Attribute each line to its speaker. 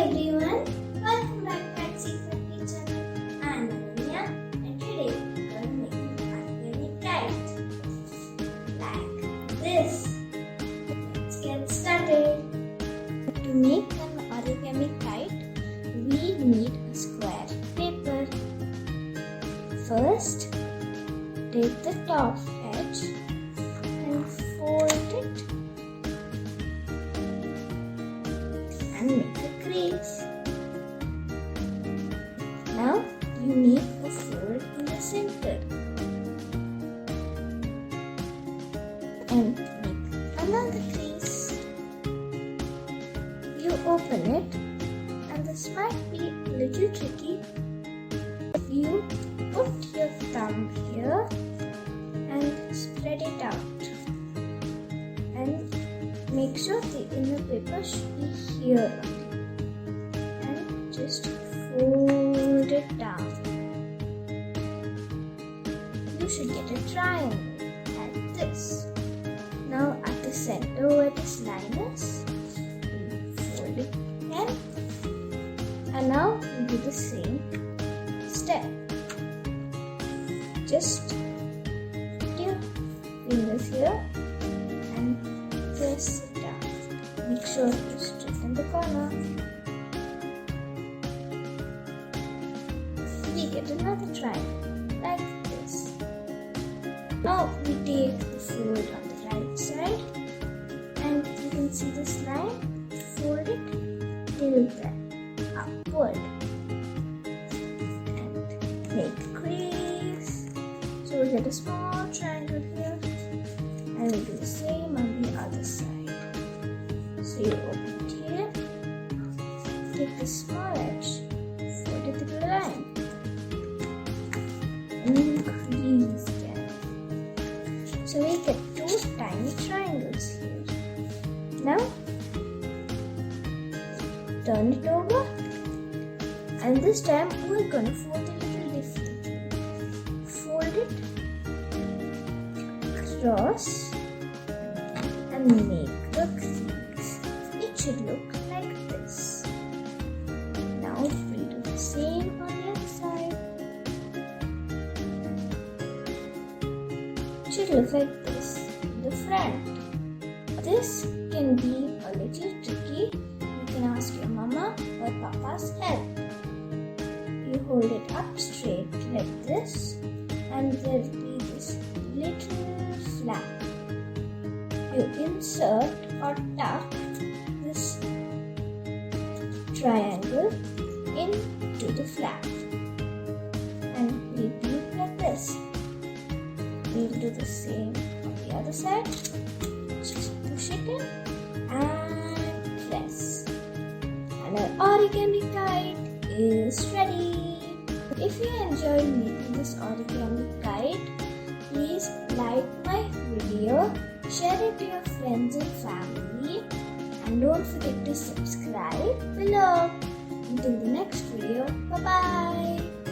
Speaker 1: everyone, welcome back to Secret Kitchen. I'm Ananya and today we're going to make an origami kite like this. Let's get started. To make an origami kite, we need a square paper. First, take the top edge and fold it and make a crease. Now you need a fold in the center and make another crease. You open it, and this might be a little tricky. You put your thumb here and spread it out, and make sure the inner paper should be here and just fold it down. You should get a triangle like this. Now at the center where this line is, you fold it again, and now you do the same step. Just put your fingers here and press it down. Make sure you straighten the corner. We get another triangle like this. Now we take the fold on the right side, and you can see this line. Fold it till then upward and make a crease. So we get a small triangle here, and we do the same on the other side. So you open it here, take the small edge, fold it to the line, and crease again. So we get two tiny triangles here. Now turn it over, and this time we're going to fold it a little differently. Fold it across and make a crease. It should look like this. Now we'll do the same on the other side. It should look like this in the front. This can be a little tricky. You can ask your mama or papa's help. You hold it up straight like this, and there will be this little flap. You insert or tuck this triangle into the flap, and repeat like this. We'll do the same on the other side. Just push it in and press, and our origami kite is ready. If you enjoyed making this origami kite, please like my video, share it to your friends and family, and don't forget to subscribe below. Until the next video, bye bye.